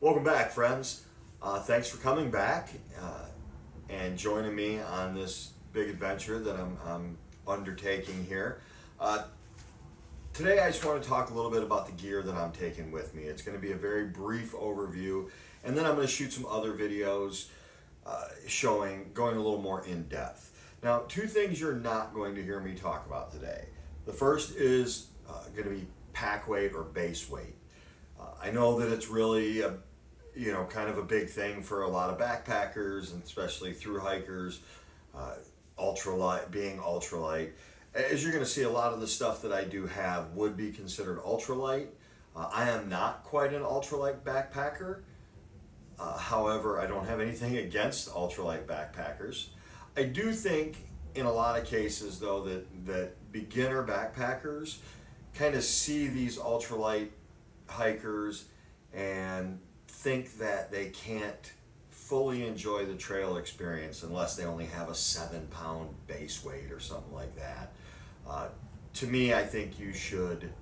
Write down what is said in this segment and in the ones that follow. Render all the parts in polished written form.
Welcome back, friends. Thanks for coming back and joining me on this big adventure that I'm undertaking here. Today I just want to talk a little bit about the gear that I'm taking with me. It's going to be a very brief overview, and then I'm going to shoot some other videos going a little more in depth. Now, two things you're not going to hear me talk about today. The first is going to be pack weight or base weight. I know that it's really kind of a big thing for a lot of backpackers, and especially through hikers, being ultralight. As you're going to see, a lot of the stuff that I do have would be considered ultralight. I am not quite an ultralight backpacker. However, I don't have anything against ultralight backpackers. I do think in a lot of cases, though, that beginner backpackers kind of see these ultralight hikers and think that they can't fully enjoy the trail experience unless they only have a 7-pound base weight or something like that. To me, I think you should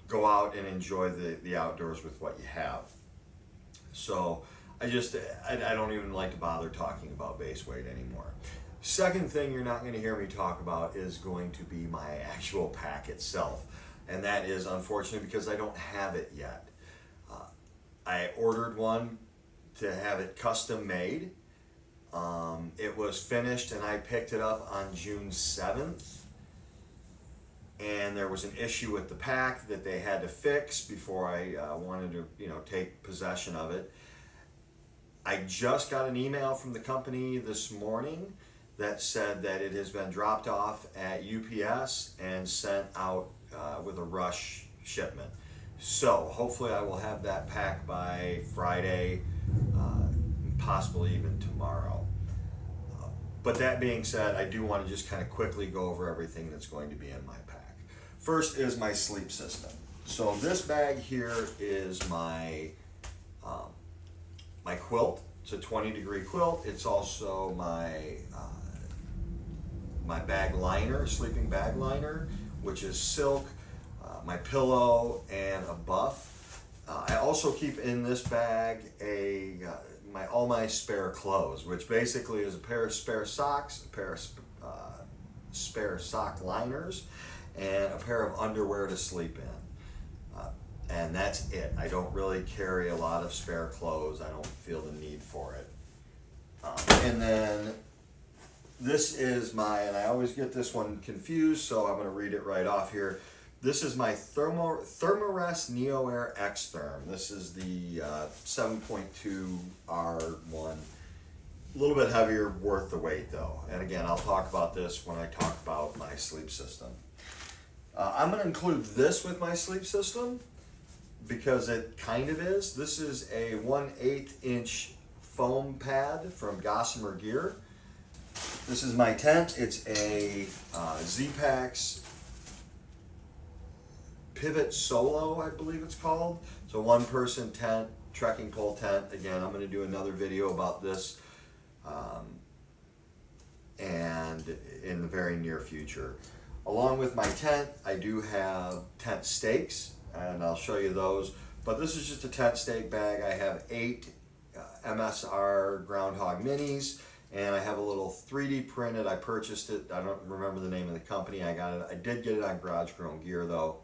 go out and enjoy the outdoors with what you have. So I don't even like to bother talking about base weight anymore. Second thing you're not going to hear me talk about is going to be my actual pack itself. And that is unfortunately because I don't have it yet. I ordered one to have it custom made. It was finished and I picked it up on June 7th. And there was an issue with the pack that they had to fix before I wanted to take possession of it. I just got an email from the company this morning that said that it has been dropped off at UPS and sent out with a rush shipment. So hopefully I will have that pack by Friday, possibly even tomorrow. But that being said, I do want to just kind of quickly go over everything that's going to be in my pack. First is my sleep system. So this bag here is my my quilt. It's a 20-degree quilt. It's also my my bag liner, sleeping bag liner, which is silk. My pillow and a buff. I also keep in this bag all my spare clothes, which basically is a pair of spare socks, a pair of spare sock liners, and a pair of underwear to sleep in. And that's it. I don't really carry a lot of spare clothes. I don't feel the need for it. And then this is and I always get this one confused, so I'm going to read it right off here. This is my Thermarest Neo Air X Therm. This is the 7.2 R1. A little bit heavier, worth the weight though. And again, I'll talk about this when I talk about my sleep system. I'm going to include this with my sleep system because it kind of is. This is a 1/8 inch foam pad from Gossamer Gear. This is my tent. It's a Z-Packs Pivot Solo, I believe it's called. It's a one-person tent, trekking pole tent. Again, I'm going to do another video about this and in the very near future. Along with my tent, I do have tent stakes, and I'll show you those. But this is just a tent stake bag. I have 8 MSR Groundhog Minis, and I have a little 3D printed. I purchased it. I don't remember the name of the company. I got it. I did get it on Garage Grown Gear though.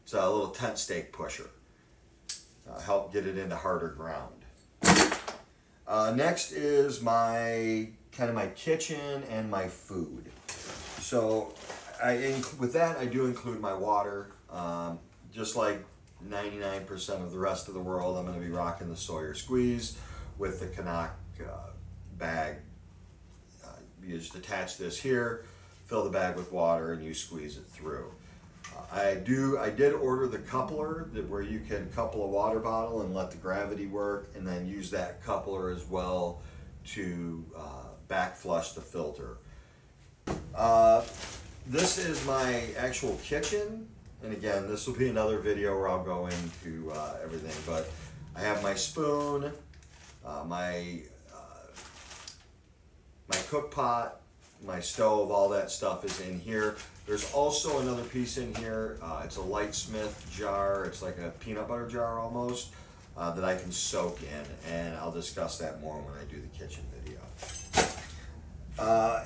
It's a little tent stake pusher. Help get it into harder ground. Next is my kitchen and my food. So with that I do include my water. Just like 99% of the rest of the world, I'm going to be rocking the Sawyer Squeeze with the Canuck bag. You just attach this here, fill the bag with water, and you squeeze it through. I did order the coupler where you can couple a water bottle and let the gravity work, and then use that coupler as well to back flush the filter. This is my actual kitchen, and again, this will be another video where I'll go into everything, but I have my spoon, my cook pot, my stove, all that stuff is in here. There's also another piece in here. It's a Lightsmith jar. It's like a peanut butter jar almost. that I can soak in, and I'll discuss that more when I do the kitchen video.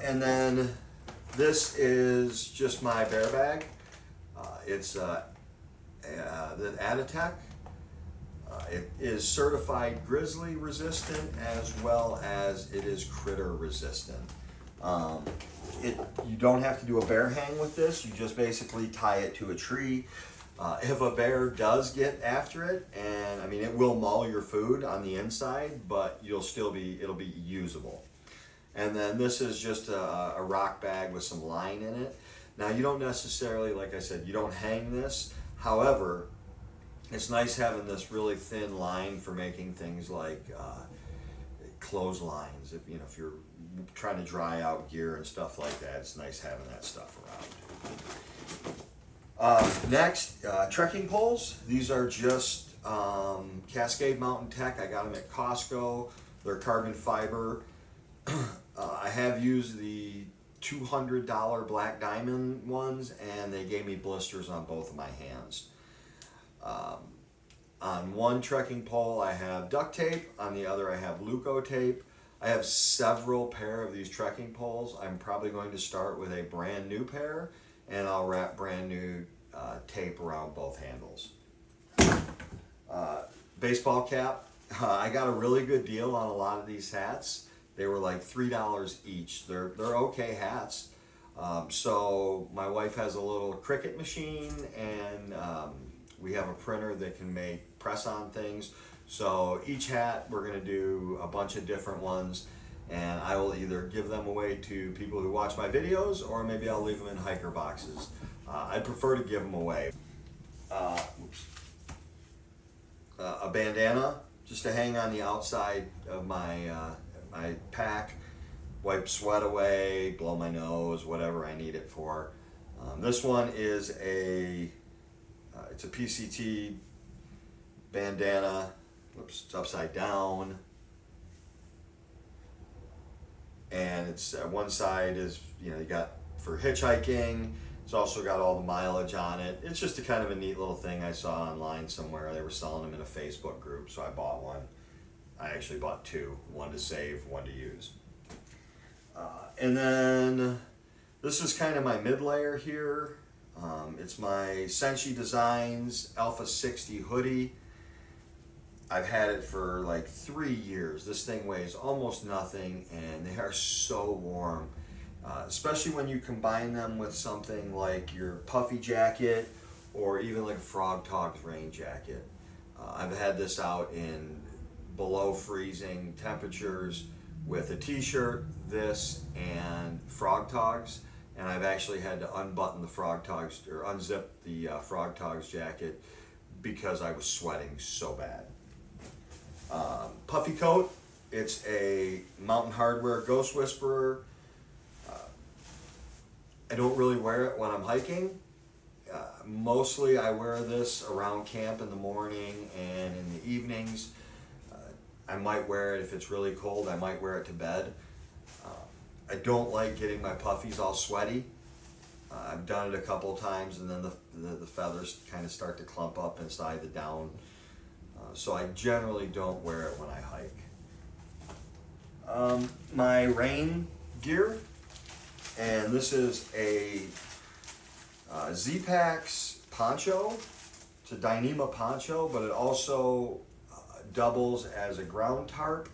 And then this is just my bear bag. It's the Aditech. It is certified grizzly resistant as well as it is critter resistant. You don't have to do a bear hang with this. You just basically tie it to a tree. If a bear does get after it, and I mean, it will maul your food on the inside, but it'll be usable. And then this is just a rock bag with some line in it. Now you don't necessarily, like I said, you don't hang this. However, it's nice having this really thin line for making things like clotheslines. If you're trying to dry out gear and stuff like that, it's nice having that stuff around. Next, trekking poles. These are just Cascade Mountain Tech. I got them at Costco. They're carbon fiber. I have used the $200 Black Diamond ones, and they gave me blisters on both of my hands. On one trekking pole I have duct tape, on the other I have Luco tape. I have several pair of these trekking poles. I'm probably going to start with a brand new pair, and I'll wrap brand new tape around both handles. Baseball cap. I got a really good deal on a lot of these hats. They were like $3 each. They're okay hats. So my wife has a little Cricut machine, and we have a printer that can make press-on things. So each hat, we're gonna do a bunch of different ones, and I will either give them away to people who watch my videos, or maybe I'll leave them in hiker boxes. I prefer to give them away. A bandana, just to hang on the outside of my my pack, wipe sweat away, blow my nose, whatever I need it for. This one is it's a PCT bandana. Oops, it's upside down. And it's one side is, you got for hitchhiking. It's also got all the mileage on it. It's just a kind of a neat little thing I saw online somewhere. They were selling them in a Facebook group, so I bought one. I actually bought two, one to save, one to use. And then this is kind of my mid layer here. It's my Senshi Designs Alpha 60 hoodie. I've had it for like 3 years. This thing weighs almost nothing, and they are so warm. Especially when you combine them with something like your puffy jacket, or even like a Frog Togs rain jacket. I've had this out in below freezing temperatures with a t-shirt, this, and Frog Togs, and I've actually had to unbutton the Frog Togs, or unzip the Frog Togs jacket, because I was sweating so bad. Puffy coat, it's a Mountain Hardwear Ghost Whisperer. I don't really wear it when I'm hiking. Mostly I wear this around camp in the morning and in the evenings. I might wear it if it's really cold. I might wear it to bed. I don't like getting my puffies all sweaty. I've done it a couple times, and then the feathers kind of start to clump up inside the down. So I generally don't wear it when I hike. My rain gear, and this is a Z-Pax poncho. It's a Dyneema poncho, but it also doubles as a ground tarp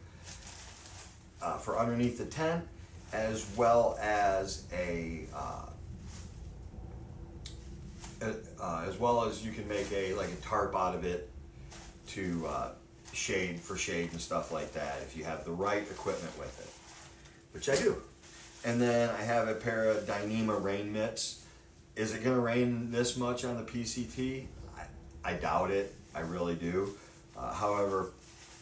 for underneath the tent, as well as you can make a tarp out of it to shade and stuff like that, if you have the right equipment with it, which I do. And then I have a pair of Dyneema rain mitts. Is it gonna rain this much on the PCT? I doubt it, I really do. However,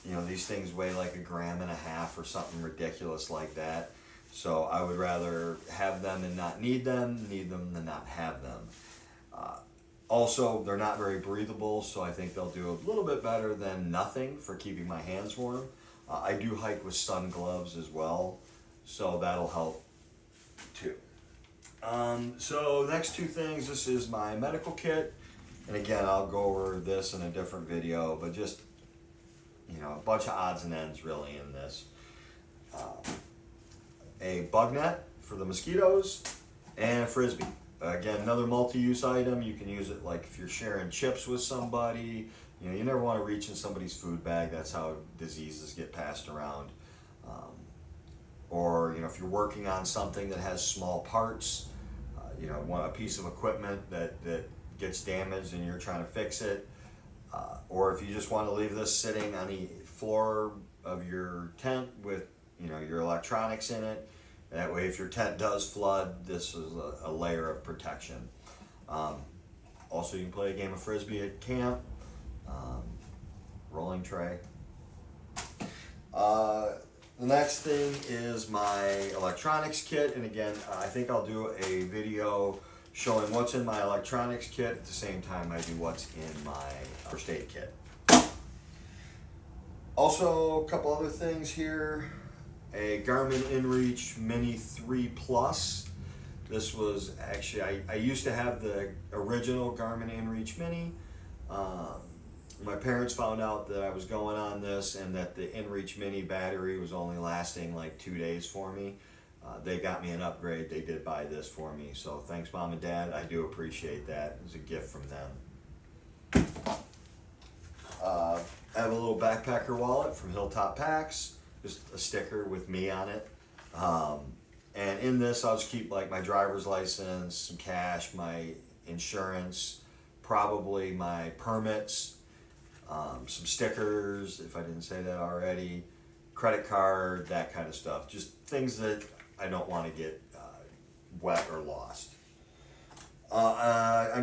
these things weigh like 1.5 grams or something ridiculous like that. So I would rather have them and not need them than not have them. Also, they're not very breathable, so I think they'll do a little bit better than nothing for keeping my hands warm. I do hike with sun gloves as well, so that'll help too. So next two things, this is my medical kit. And again, I'll go over this in a different video, but just you know, a bunch of odds and ends really in this. A bug net for the mosquitoes, and a Frisbee. Again, another multi-use item. You can use it like if you're sharing chips with somebody. You know, you never want to reach in somebody's food bag. That's how diseases get passed around. Or, you know, if you're working on something that has small parts, you know, a piece of equipment that gets damaged and you're trying to fix it. Or if you just want to leave this sitting on the floor of your tent with, you know, your electronics in it. That way, if your tent does flood, this is a layer of protection. Also, you can play a game of Frisbee at camp. Rolling tray. The next thing is my electronics kit. And again, I think I'll do a video showing what's in my electronics kit at the same time I do what's in my first aid kit. Also, a couple other things here. A Garmin InReach Mini 3 Plus. This was actually, I used to have the original Garmin InReach Mini. My parents found out that I was going on this and that the InReach Mini battery was only lasting like 2 days for me. They got me an upgrade. They did buy this for me. So thanks, Mom and Dad. I do appreciate that. It was a gift from them. I have a little backpacker wallet from Hilltop Packs. Just a sticker with me on it. And in this, I'll just keep like my driver's license, some cash, my insurance, probably my permits, some stickers, if I didn't say that already, credit card, that kind of stuff. Just things that I don't want to get wet or lost. I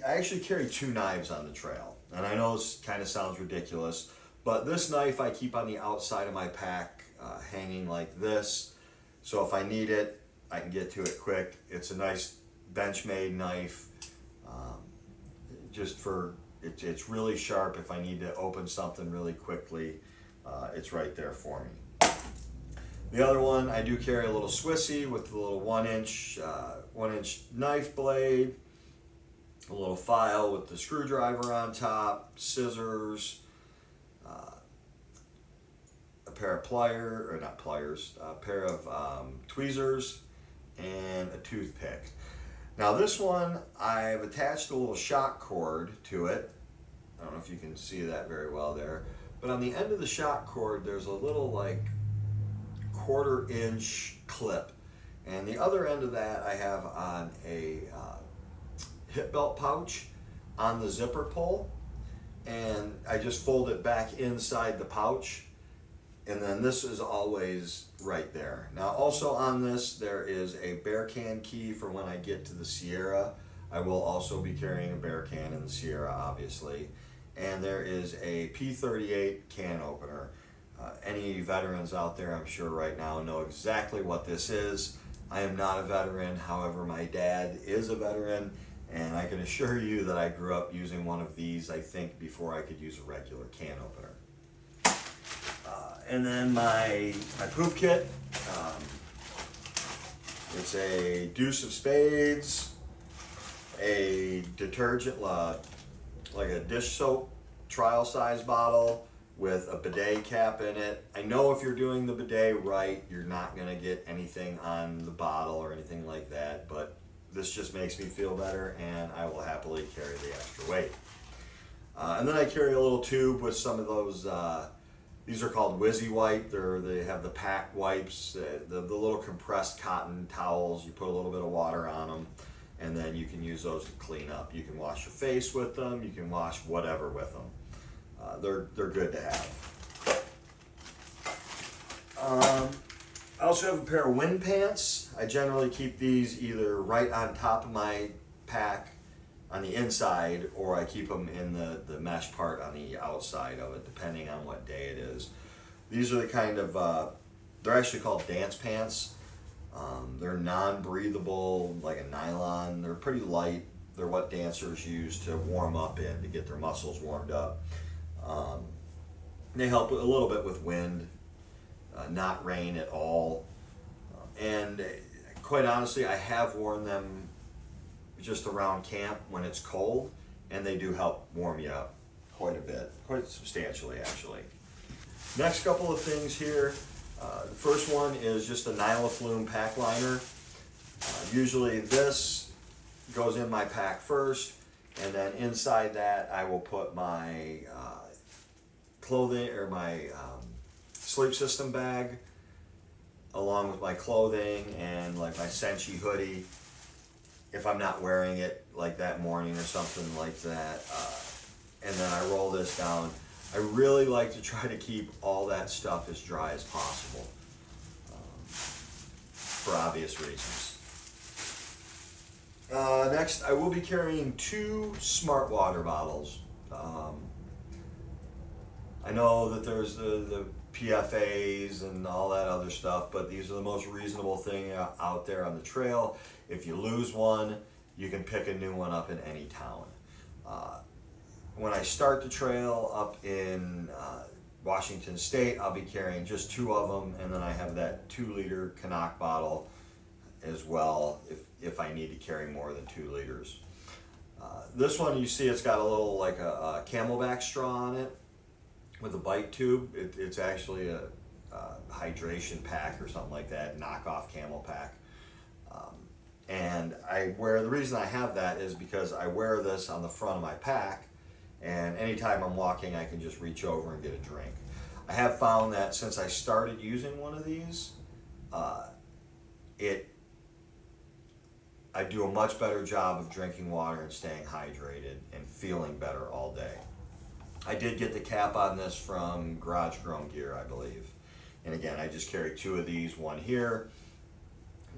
actually carry 2 knives on the trail. And I know this kind of sounds ridiculous, but this knife I keep on the outside of my pack, hanging like this. So if I need it, I can get to it quick. It's a nice Benchmade knife. It's really sharp if I need to open something really quickly. It's right there for me. The other one, I do carry a little Swissy with a little 1-inch knife blade, a little file with the screwdriver on top, scissors, a pair of a pair of tweezers, and a toothpick. Now this one, I've attached a little shock cord to it. I don't know if you can see that very well there, but on the end of the shock cord, there's a little like 1/4 inch clip. And the other end of that I have on a hip belt pouch on the zipper pull. And I just fold it back inside the pouch. And then this is always right there. Now also on this, there is a bear can key for when I get to the Sierra. I will also be carrying a bear can in the Sierra, obviously. And there is a P38 can opener. Any veterans out there, I'm sure right now, know exactly what this is. I am not a veteran, however, my dad is a veteran, and I can assure you that I grew up using one of these, I think, before I could use a regular can opener. And then my poop kit. It's a deuce of spades, a detergent, like a dish soap trial size bottle with a bidet cap in it. I know if you're doing the bidet right, you're not gonna get anything on the bottle or anything like that, but this just makes me feel better and I will happily carry the extra weight. And then I carry a little tube with some of those, these are called Wizzy Wipe. They have the pack wipes, the little compressed cotton towels. You put a little bit of water on them, and then you can use those to clean up. You can wash your face with them. You can wash whatever with them. They're good to have. I also have a pair of wind pants. I generally keep these either right on top of my pack on the inside, or I keep them in the mesh part on the outside of it, depending on what day it is. These are the kind of, they're actually called dance pants. They're non-breathable, like a nylon. They're pretty light. They're what dancers use to warm up in, to get their muscles warmed up. They help a little bit with wind, not rain at all. And quite honestly, I have worn them just around camp when it's cold, and they do help warm you up quite a bit, quite substantially actually. Next couple of things here. The first one is just a Nylaflume pack liner. Usually this goes in my pack first, and then inside that I will put my clothing or my sleep system bag along with my clothing and like my Senshi hoodie if I'm not wearing it like that morning or something like that. And then I roll this down. I really like to try to keep all that stuff as dry as possible for obvious reasons. Next, I will be carrying 2 smart water bottles. I know that there's the PFAs and all that other stuff, but these are the most reasonable thing out there on the trail. If you lose one, you can pick a new one up in any town. When I start the trail up in Washington State, I'll be carrying just 2 of them, and then I have that 2-liter Canuck bottle as well if I need to carry more than 2 liters. This one, you see it's got a little like a Camelback straw on it with a bite tube. It's actually a hydration pack or something like that, knockoff Camel pack. And the reason I have that is because I wear this on the front of my pack, and anytime I'm walking I can just reach over and get a drink. I have found that since I started using one of these, I do a much better job of drinking water and staying hydrated and feeling better all day. I did get the cap on this from Garage Grown Gear, I believe. And again, I just carry 2 of these, one here,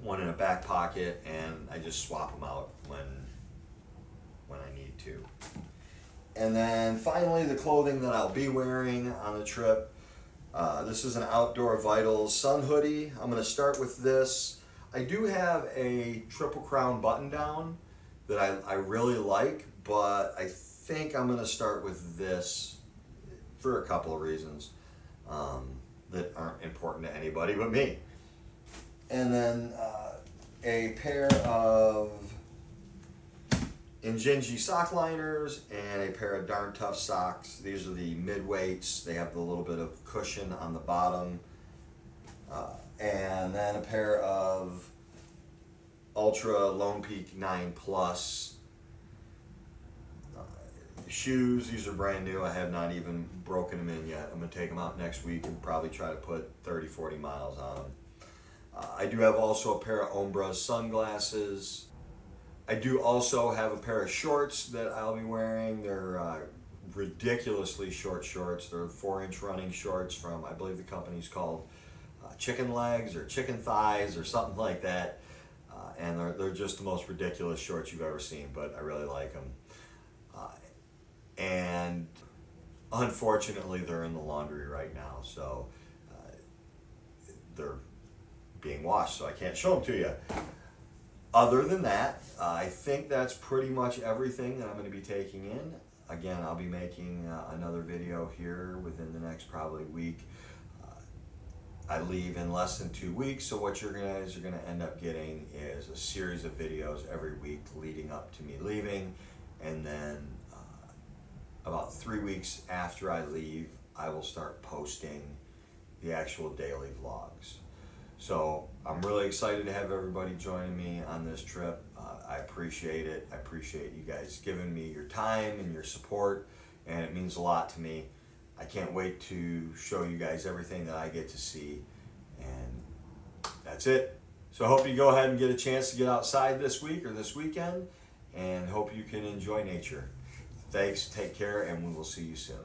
one in a back pocket, and I just swap them out when I need to. And then finally, the clothing that I'll be wearing on the trip. This is an Outdoor Vitals sun hoodie. I'm going to start with this. I do have a Triple Crown button down that I really like, but I think I'm going to start with this for a couple of reasons that aren't important to anybody but me. And then a pair of Injinji sock liners and a pair of Darn Tough socks. These are the mid-weights. They have the little bit of cushion on the bottom. And then a pair of Ultra Lone Peak 9 Plus shoes. These are brand new. I have not even broken them in yet. I'm going to take them out next week and probably try to put 30-40 miles on them. I do have also a pair of Ombra sunglasses. I do also have a pair of shorts that I'll be wearing. They're ridiculously short shorts. They're 4-inch running shorts from, I believe the company's called Chicken Legs or Chicken Thighs or something like that. And they're just the most ridiculous shorts you've ever seen, but I really like them. And unfortunately, they're in the laundry right now, so they're being washed, so I can't show them to you. Other than that, I think that's pretty much everything that I'm going to be taking in. Again, I'll be making another video here within the next probably week. I leave in less than 2 weeks, so what you guys are going to end up getting is a series of videos every week leading up to me leaving, and then about 3 weeks after I leave, I will start posting the actual daily vlogs. So I'm really excited to have everybody joining me on this trip. I appreciate it. I appreciate you guys giving me your time and your support, and it means a lot to me. I can't wait to show you guys everything that I get to see, and that's it. So I hope you go ahead and get a chance to get outside this week or this weekend, and hope you can enjoy nature. Thanks, take care, and we will see you soon.